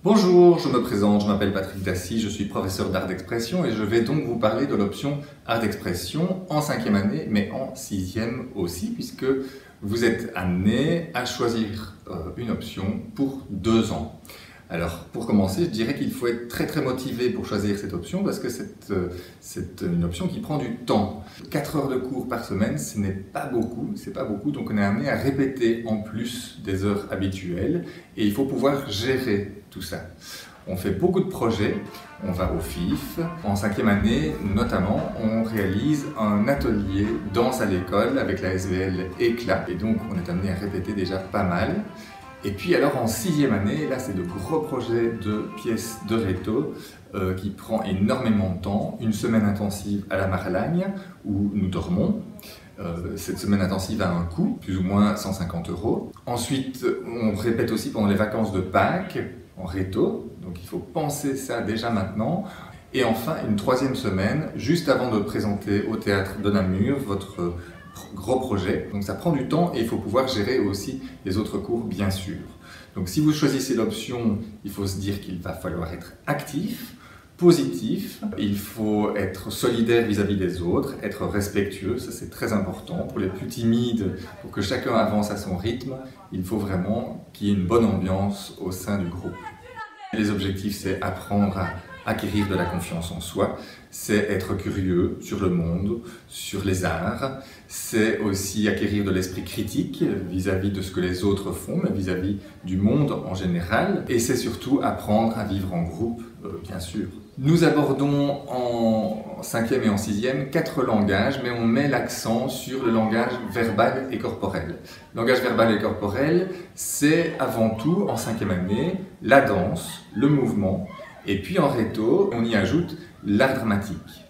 Bonjour, je me présente, je m'appelle Patrick Dassy, je suis professeur d'art d'expression et je vais donc vous parler de l'option art d'expression en 5e année, mais en 6e aussi, puisque vous êtes amené à choisir une option pour 2 ans. Alors, pour commencer, je dirais qu'il faut être très motivé pour choisir cette option parce que c'est une option qui prend du temps. 4 heures de cours par semaine, ce n'est pas beaucoup, donc on est amené à répéter en plus des heures habituelles et il faut pouvoir gérer tout ça. On fait beaucoup de projets, on va au FIF. En 5e année, notamment, on réalise un atelier danse à l'école avec la SVL Éclat et donc on est amené à répéter déjà pas mal. Et puis alors en 6e année, là c'est de gros projets de pièces de réto qui prend énormément de temps. Une semaine intensive à la Marlagne où nous dormons. Cette semaine intensive a un coût, plus ou moins 150 €. Ensuite, on répète aussi pendant les vacances de Pâques en réto, donc il faut penser ça déjà maintenant. Et enfin, une 3e semaine, juste avant de présenter au théâtre de Namur votre gros projet. Donc ça prend du temps et il faut pouvoir gérer aussi les autres cours, bien sûr. Donc si vous choisissez l'option, il faut se dire qu'il va falloir être actif, positif, il faut être solidaire vis-à-vis des autres, être respectueux, ça c'est très important. Pour les plus timides, pour que chacun avance à son rythme, il faut vraiment qu'il y ait une bonne ambiance au sein du groupe. Les objectifs, c'est apprendre à acquérir de la confiance en soi, c'est être curieux sur le monde, sur les arts, c'est aussi acquérir de l'esprit critique vis-à-vis de ce que les autres font, mais vis-à-vis du monde en général, et c'est surtout apprendre à vivre en groupe, bien sûr. Nous abordons en 5e et en 6e 4 langages, mais on met l'accent sur le langage verbal et corporel. Le langage verbal et corporel, c'est avant tout, en 5e année, la danse, le mouvement, et puis en réto, on y ajoute l'art dramatique.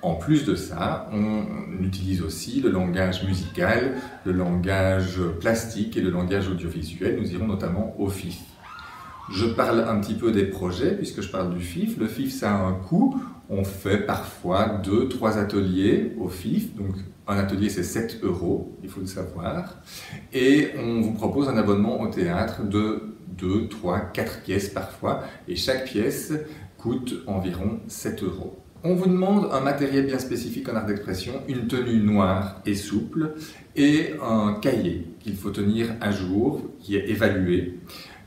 En plus de ça, on utilise aussi le langage musical, le langage plastique et le langage audiovisuel. Nous irons notamment au FIF. Je parle un petit peu des projets, puisque je parle du FIF. Le FIF, ça a un coût. On fait parfois 2-3 ateliers au FIF. Donc, un atelier, c'est 7 €, il faut le savoir. Et on vous propose un abonnement au théâtre de 2, 3, 4 pièces parfois. Et chaque pièce coûte environ 7 €. On vous demande un matériel bien spécifique en art d'expression, une tenue noire et souple et un cahier qu'il faut tenir à jour, qui est évalué.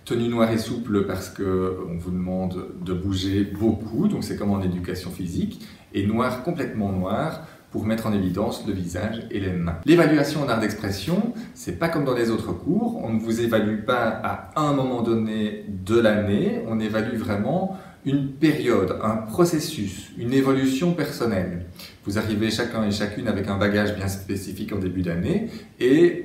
Tenue noire et souple parce qu'on vous demande de bouger beaucoup, donc c'est comme en éducation physique, et noir, complètement noir, pour mettre en évidence le visage et les mains. L'évaluation en art d'expression, c'est pas comme dans les autres cours, on ne vous évalue pas à un moment donné de l'année, on évalue vraiment une période, un processus, une évolution personnelle. Vous arrivez chacun et chacune avec un bagage bien spécifique en début d'année et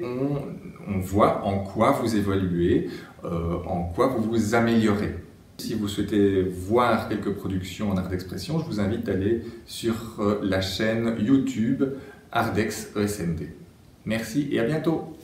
on voit en quoi vous évoluez, en quoi vous vous améliorez. Si vous souhaitez voir quelques productions en art d'expression, je vous invite à aller sur la chaîne YouTube Ardex ESMD. Merci et à bientôt!